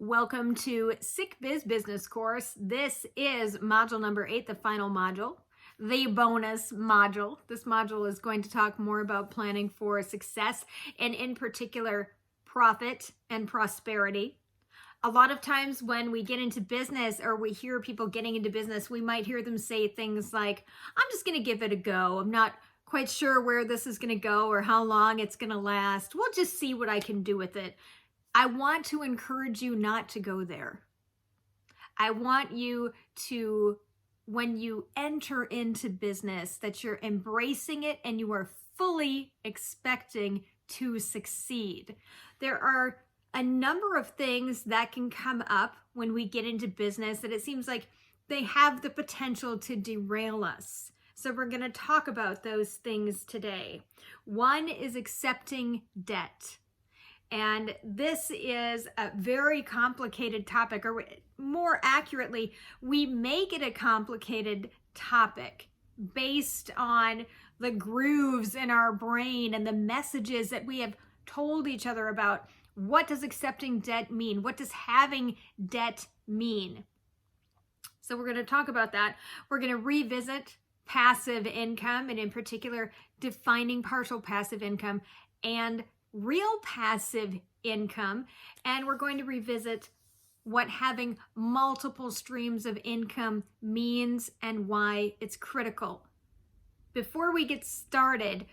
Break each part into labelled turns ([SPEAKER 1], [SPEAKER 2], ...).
[SPEAKER 1] Welcome to Sick Biz Business Course. This is module number 8, the final module, the bonus module. This module is going to talk more about planning for success and in particular profit and prosperity. A lot of times when we get into business or we hear people getting into business, we might hear them say things like, I'm just going to give it a go. I'm not quite sure where this is going to go or how long it's going to last. We'll just see what I can do with it. I want to encourage you not to go there. I want you to, when you enter into business, that you're embracing it and you are fully expecting to succeed. There are a number of things that can come up when we get into business that it seems like they have the potential to derail us. So we're going to talk about those things today. One is accepting debt. And this is a very complicated topic, or more accurately, we make it a complicated topic based on the grooves in our brain and the messages that we have told each other about. What does accepting debt mean? What does having debt mean? So we're going to talk about that. We're going to revisit passive income, and in particular, defining partial passive income and real passive income, and we're going to revisit what having multiple streams of income means and why it's critical. Before we get started,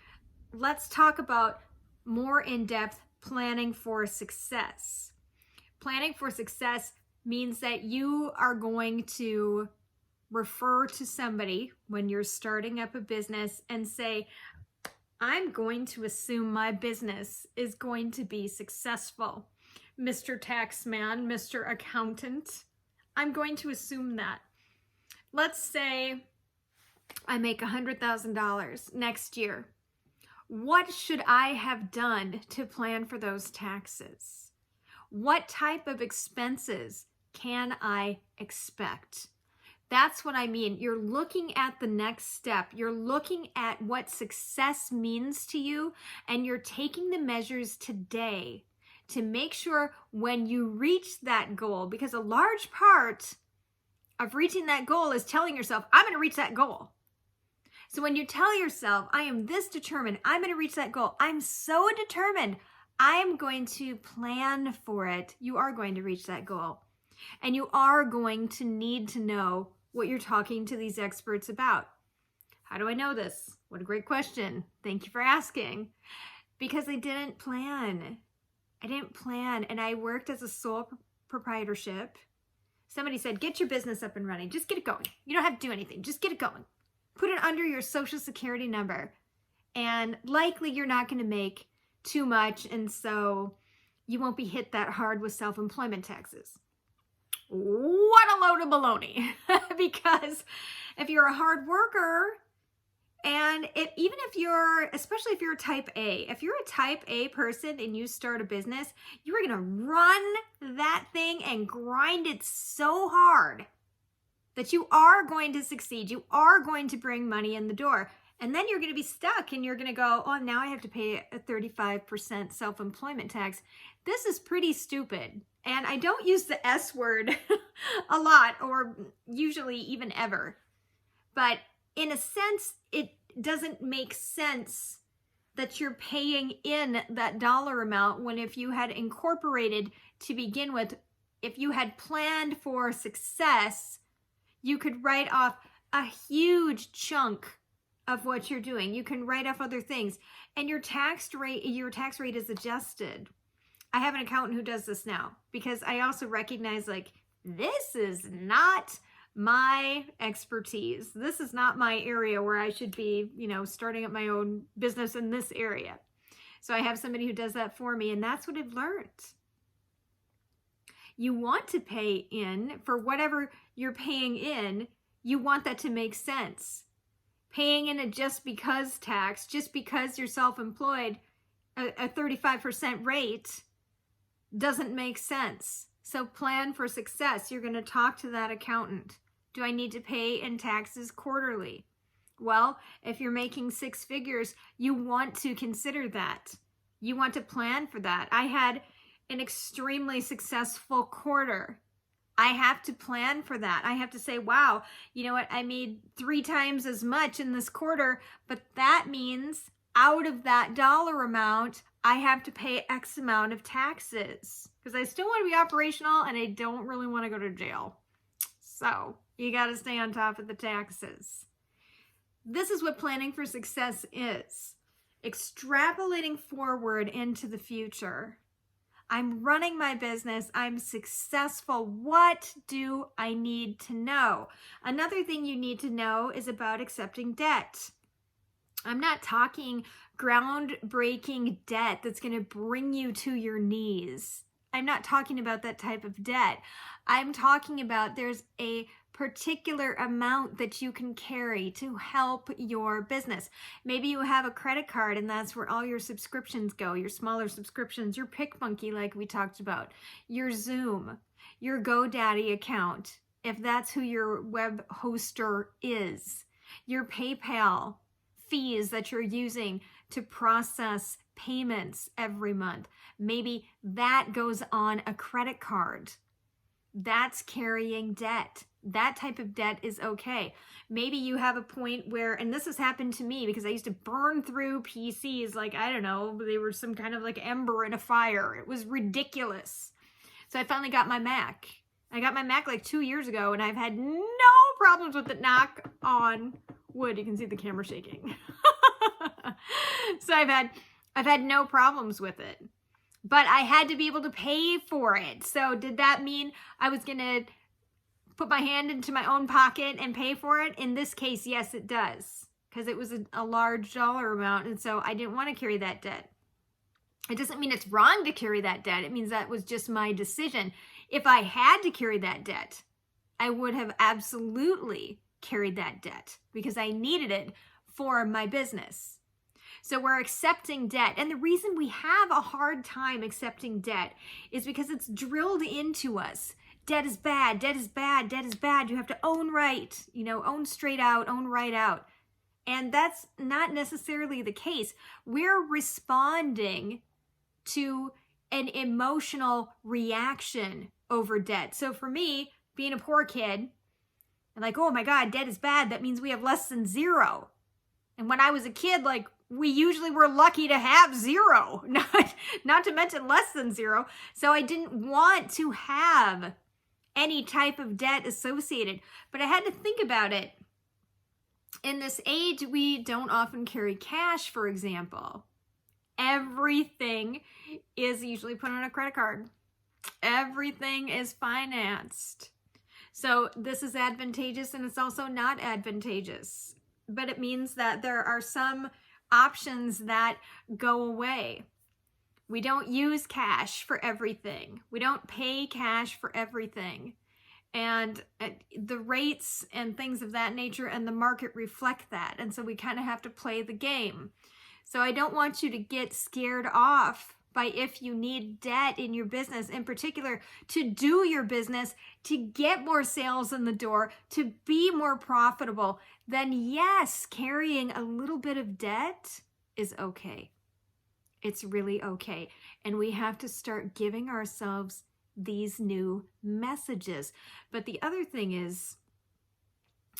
[SPEAKER 1] let's talk about more in-depth planning for success. Planning for success means that you are going to refer to somebody when you're starting up a business and say, I'm going to assume my business is going to be successful. Mr. Taxman, Mr. Accountant, I'm going to assume that. Let's say I make $100,000 next year. What should I have done to plan for those taxes? What type of expenses can I expect? That's what I mean. You're looking at the next step. You're looking at what success means to you, and you're taking the measures today to make sure when you reach that goal, because a large part of reaching that goal is telling yourself, I'm going to reach that goal. So when you tell yourself, I am this determined, I'm going to reach that goal, I'm so determined, I'm going to plan for it, you are going to reach that goal. And you are going to need to know what you're talking to these experts about. How do I know this? What a great question. Thank you for asking. Because I didn't plan. And I worked as a sole proprietorship. Somebody said, get your business up and running. Just get it going. You don't have to do anything. Just get it going. Put it under your social security number. And likely you're not going to make too much, and so you won't be hit that hard with self-employment taxes. What a load of baloney. Because if you're a hard worker, and especially if you're a type A, if you're a type A person and you start a business, you are going to run that thing and grind it so hard that you are going to succeed. You are going to bring money in the door. And then you're going to be stuck and you're going to go, oh, now I have to pay a 35% self-employment tax. This is pretty stupid. And I don't use the S word a lot, or usually even ever. But in a sense, it doesn't make sense that you're paying in that dollar amount when if you had incorporated to begin with, if you had planned for success, you could write off a huge chunk of what you're doing. You can write off other things, and your tax rate is adjusted. I have an accountant who does this now because I also recognize, like, this is not my expertise. This is not my area where I should be, starting up my own business in this area. So I have somebody who does that for me, and that's what I've learned. You want to pay in for whatever you're paying in. You want that to make sense. Paying in a just because tax, just because you're self-employed, a 35% rate doesn't make sense. So plan for success. You're going to talk to that accountant. Do I need to pay in taxes quarterly? Well, if you're making 6 figures, you want to consider that. You want to plan for that. I had an extremely successful quarter. I have to plan for that. I have to say, wow, you know what? I made 3 times as much in this quarter, but that means out of that dollar amount, I have to pay X amount of taxes because I still want to be operational and I don't really want to go to jail. So you got to stay on top of the taxes. This is what planning for success is. Extrapolating forward into the future. I'm running my business. I'm successful. What do I need to know? Another thing you need to know is about accepting debt. I'm not talking groundbreaking debt that's going to bring you to your knees. I'm not talking about that type of debt. I'm talking about there's a particular amount that you can carry to help your business. Maybe you have a credit card and that's where all your subscriptions go, your smaller subscriptions, your PicMonkey like we talked about, your Zoom, your GoDaddy account, if that's who your web hoster is, your PayPal fees that you're using to process payments every month. Maybe that goes on a credit card. That's carrying debt. That type of debt is okay. Maybe you have a point where, and this has happened to me because I used to burn through PCs like, I don't know, they were some kind of like ember in a fire. It was ridiculous. So I finally got my Mac. I got my Mac like 2 years ago and I've had no problems with it. Knock on wood. You can see the camera shaking. So I've had no problems with it. But I had to be able to pay for it. So did that mean I was going to put my hand into my own pocket and pay for it? In this case, yes, it does. Because it was a large dollar amount. And so I didn't want to carry that debt. It doesn't mean it's wrong to carry that debt. It means that was just my decision. If I had to carry that debt, I would have absolutely carried that debt because I needed it for my business. So we're accepting debt. And the reason we have a hard time accepting debt is because it's drilled into us. Debt is bad, debt is bad, debt is bad. You have to own right, own straight out, own right out. And that's not necessarily the case. We're responding to an emotional reaction over debt. So for me, being a poor kid, I'm like, oh my God, debt is bad. That means we have less than 0. And when I was a kid, like, we usually were lucky to have 0, not to mention less than 0. So I didn't want to have any type of debt associated, but I had to think about it. In this age, we don't often carry cash, for example. Everything is usually put on a credit card. Everything is financed. So this is advantageous and it's also not advantageous, but it means that there are some options that go away. We don't use cash for everything. We don't pay cash for everything. And the rates and things of that nature and the market reflect that. And so we kind of have to play the game. So I don't want you to get scared off by if you need debt in your business, in particular to do your business, to get more sales in the door, to be more profitable, then yes, carrying a little bit of debt is okay. It's really okay. And we have to start giving ourselves these new messages. But the other thing is,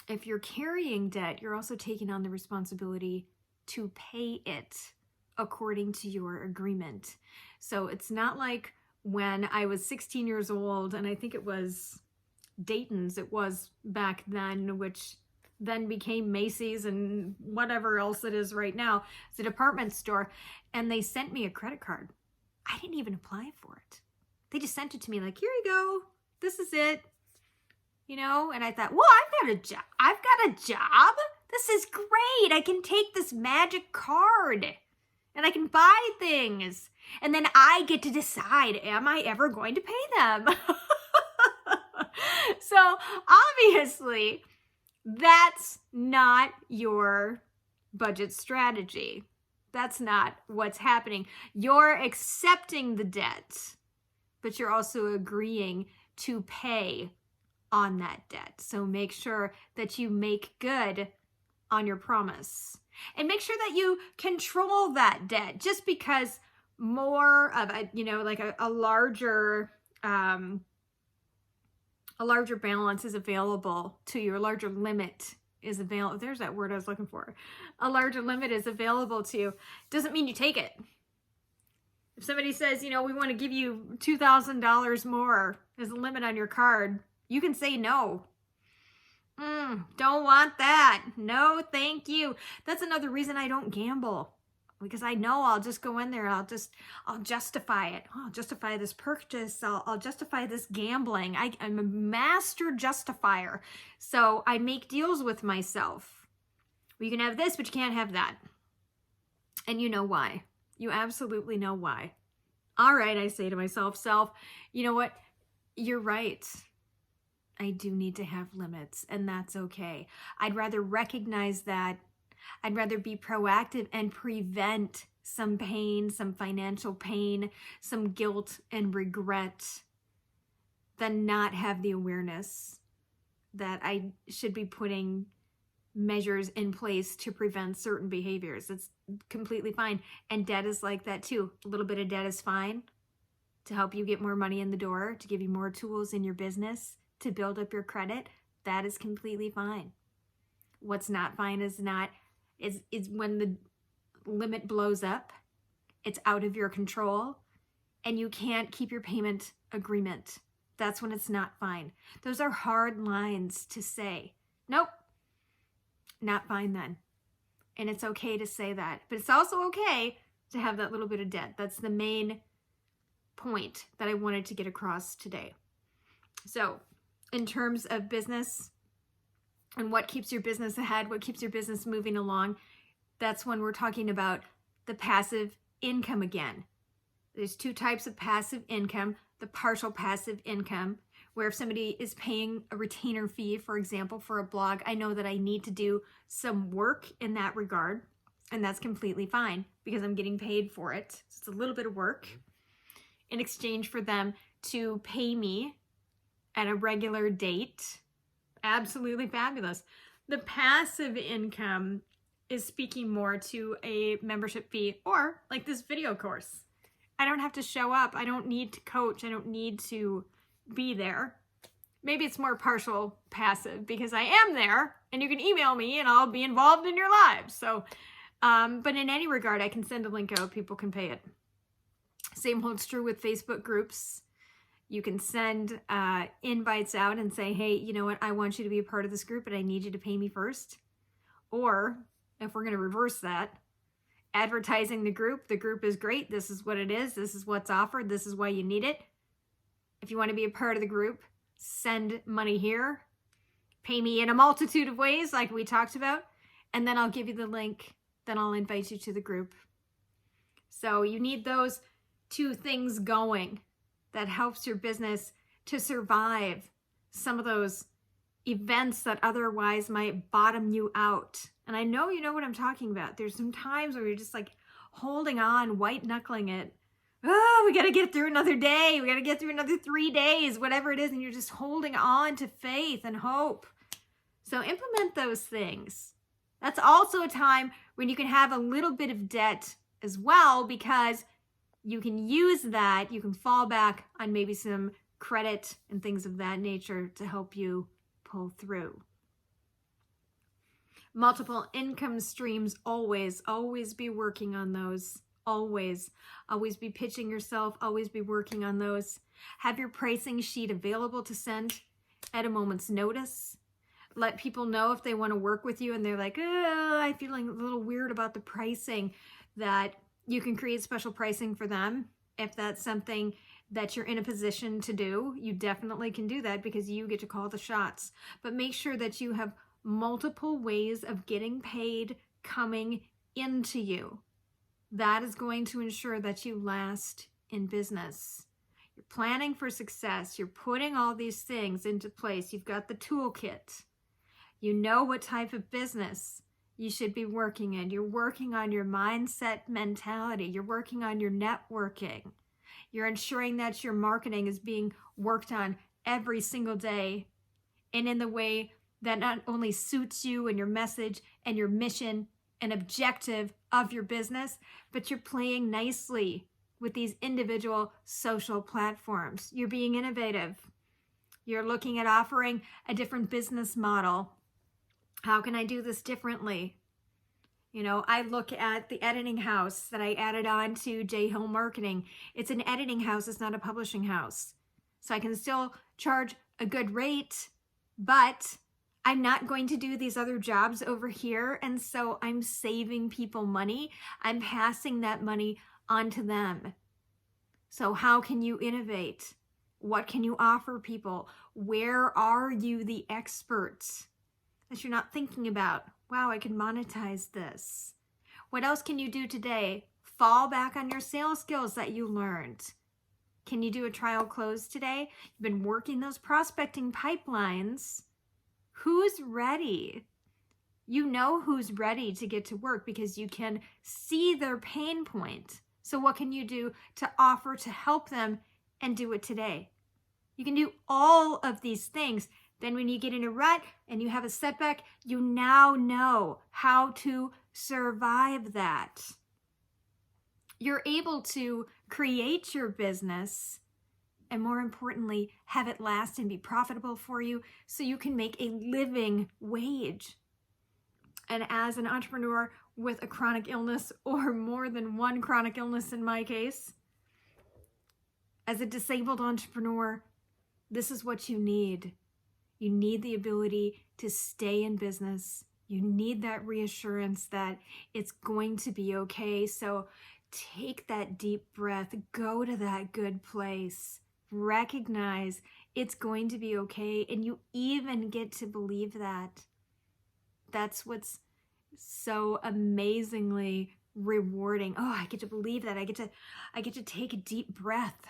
[SPEAKER 1] if you're carrying debt, you're also taking on the responsibility to pay it according to your agreement. So it's not like when I was 16 years old, and I think it was Dayton's, it was back then, which then became Macy's and whatever else it is right now. It's a department store. And they sent me a credit card. I didn't even apply for it. They just sent it to me like, here you go. This is it. And I thought, well, I've got a job. This is great. I can take this magic card and I can buy things. And then I get to decide, am I ever going to pay them? So obviously, that's not your budget strategy. That's not what's happening. You're accepting the debt, but you're also agreeing to pay on that debt. So make sure that you make good on your promise. And make sure that you control that debt. Just because more of a, like a larger balance is available to you, a larger limit is available. There's that word I was looking for. A larger limit is available to you. Doesn't mean you take it. If somebody says, we want to give you $2,000 more as a limit on your card, you can say no. Don't want that. No, thank you. That's another reason I don't gamble, because I know I'll just go in there. I'll justify it. I'll justify this purchase. I'll justify this gambling. I'm a master justifier. So I make deals with myself. Well, you can have this, but you can't have that. And you know why. You absolutely know why. All right, I say to myself, you know what? You're right. I do need to have limits, and that's okay. I'd rather recognize that. I'd rather be proactive and prevent some pain, some financial pain, some guilt and regret, than not have the awareness that I should be putting measures in place to prevent certain behaviors. It's completely fine. And debt is like that too. A little bit of debt is fine to help you get more money in the door, to give you more tools in your business, to build up your credit. That is completely fine. What's not fine is when the limit blows up, it's out of your control, and you can't keep your payment agreement. That's when it's not fine. Those are hard lines to say. Nope, not fine then. And it's okay to say that. But it's also okay to have that little bit of debt. That's the main point that I wanted to get across today. So in terms of business and what keeps your business ahead, what keeps your business moving along, that's when we're talking about the passive income again. There's two types of passive income. The partial passive income, where if somebody is paying a retainer fee, for example, for a blog, I know that I need to do some work in that regard, and that's completely fine because I'm getting paid for it. So it's a little bit of work in exchange for them to pay me at a regular date. Absolutely fabulous. The passive income is speaking more to a membership fee, or like this video course. I don't have to show up. I don't need to coach. I don't need to be there. Maybe it's more partial passive because I am there and you can email me and I'll be involved in your lives. So, but in any regard, I can send a link out. People can pay it. Same holds true with Facebook groups. You can send invites out and say, hey, you know what? I want you to be a part of this group, but I need you to pay me first. Or if we're going to reverse that, advertising the group is great. This is what it is. This is what's offered. This is why you need it. If you want to be a part of the group, send money here. Pay me in a multitude of ways like we talked about. And then I'll give you the link. Then I'll invite you to the group. So you need those two things going. That helps your business to survive some of those events that otherwise might bottom you out. And I know you know what I'm talking about. There's some times where you're just like holding on, white knuckling it. Oh, we got to get through another day. We got to get through another 3 days, whatever it is. And you're just holding on to faith and hope. So implement those things. That's also a time when you can have a little bit of debt as well, because you can use that. You can fall back on maybe some credit and things of that nature to help you pull through. Multiple income streams, always be working on those. Always be pitching yourself, always be working on those. Have your pricing sheet available to send at a moment's notice. Let people know if they want to work with you and they're like, oh, I'm feeling a little weird about the pricing, that you can create special pricing for them. If that's something that you're in a position to do, you definitely can do that because you get to call the shots. But make sure that you have multiple ways of getting paid coming into you. That is going to ensure that you last in business. You're planning for success. You're putting all these things into place. You've got the toolkit. You know what type of business you should be working in. You're working on your mindset mentality. You're working on your networking. You're ensuring that your marketing is being worked on every single day and in the way that not only suits you and your message and your mission and objective of your business, but you're playing nicely with these individual social platforms. You're being innovative. You're looking at offering a different business model. How can I do this differently? You know, I look at the editing house that I added on to J Hill Marketing. It's an editing house, it's not a publishing house. So I can still charge a good rate, but I'm not going to do these other jobs over here. And so I'm saving people money. I'm passing that money on to them. So how can you innovate? What can you offer people? Where are you the experts that you're not thinking about? Wow, I can monetize this. What else can you do today? Fall back on your sales skills that you learned. Can you do a trial close today? You've been working those prospecting pipelines. Who's ready? You know who's ready to get to work because you can see their pain point. So what can you do to offer to help them and do it today? You can do all of these things. Then when you get in a rut and you have a setback, you now know how to survive that. You're able to create your business and, more importantly, have it last and be profitable for you so you can make a living wage. And as an entrepreneur with a chronic illness, or more than one chronic illness in my case, as a disabled entrepreneur, this is what you need. You need the ability to stay in business. You need that reassurance that it's going to be okay. So take that deep breath, go to that good place, recognize it's going to be okay, and you even get to believe that. That's what's so amazingly rewarding. Oh, I get to believe that. I get to take a deep breath.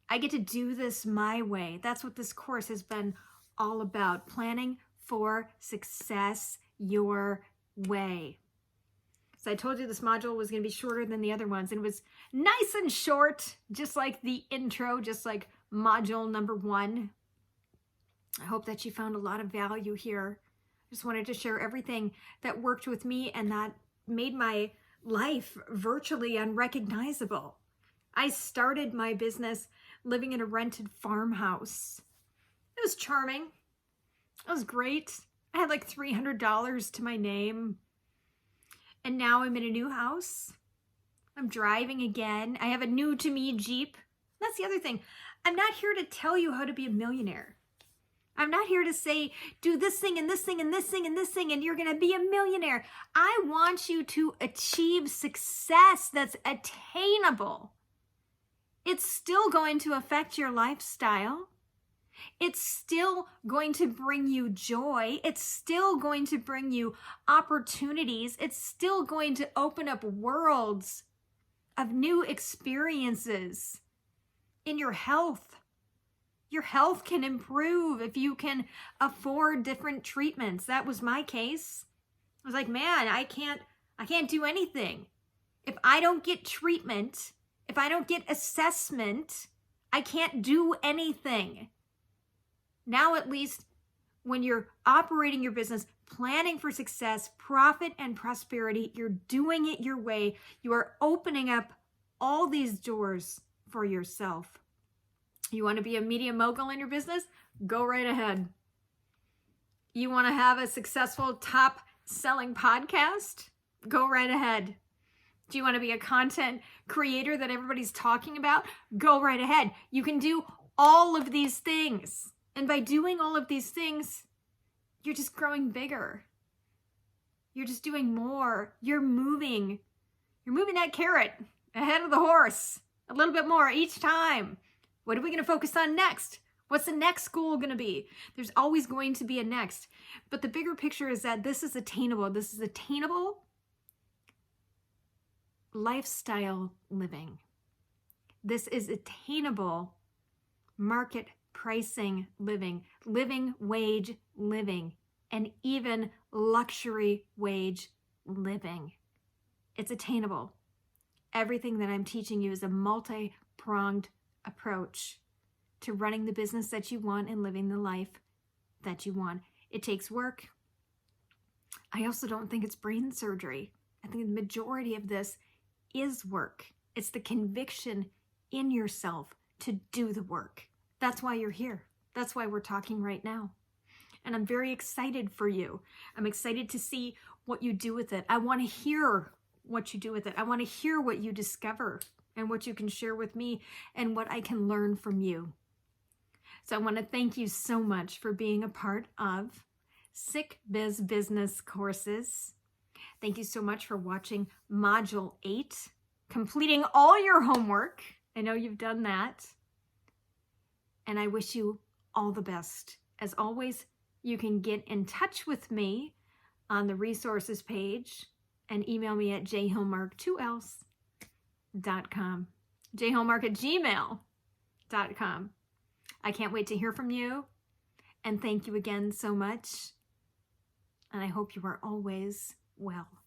[SPEAKER 1] I get to do this my way. That's what this course has been all about. Planning for success your way. So I told you this module was going to be shorter than the other ones, and it was nice and short, just like the intro, just like module number 1. I hope that you found a lot of value here. Just wanted to share everything that worked with me and that made my life virtually unrecognizable. I started my business living in a rented farmhouse. It was charming. It was great. I had like $300 to my name. And now I'm in a new house. I'm driving again. I have a new to me Jeep. That's the other thing. I'm not here to tell you how to be a millionaire. I'm not here to say, do this thing and this thing and this thing and this thing and you're going to be a millionaire. I want you to achieve success that's attainable. It's still going to affect your lifestyle. It's still going to bring you joy. It's still going to bring you opportunities. It's still going to open up worlds of new experiences in your health. Your health can improve if you can afford different treatments. That was my case. I was like, man, I can't do anything. If I don't get treatment, if I don't get assessment, I can't do anything. Now, at least when you're operating your business, planning for success, profit, and prosperity, you're doing it your way. You are opening up all these doors for yourself. You want to be a media mogul in your business? Go right ahead. You want to have a successful top selling podcast? Go right ahead. Do you want to be a content creator that everybody's talking about? Go right ahead. You can do all of these things. And by doing all of these things, you're just growing bigger. You're just doing more. You're moving that carrot ahead of the horse a little bit more each time. What are we going to focus on next? What's the next goal going to be? There's always going to be a next. But the bigger picture is that this is attainable. This is attainable lifestyle living. This is attainable market pricing living, living wage living, and even luxury wage living. It's attainable. Everything that I'm teaching you is a multi-pronged approach to running the business that you want and living the life that you want. It takes work. I also don't think it's brain surgery. I think the majority of this is work. It's the conviction in yourself to do the work. That's why you're here. That's why we're talking right now. And I'm very excited for you. I'm excited to see what you do with it. I want to hear what you do with it. I want to hear what you discover and what you can share with me and what I can learn from you. So I want to thank you so much for being a part of Sick Biz Business Courses. Thank you so much for watching Module 8, completing all your homework. I know you've done that. And I wish you all the best. As always, you can get in touch with me on the resources page and email me at jhillmark2ls.com. jhillmark@gmail.com. I can't wait to hear from you. And thank you again so much. And I hope you are always well.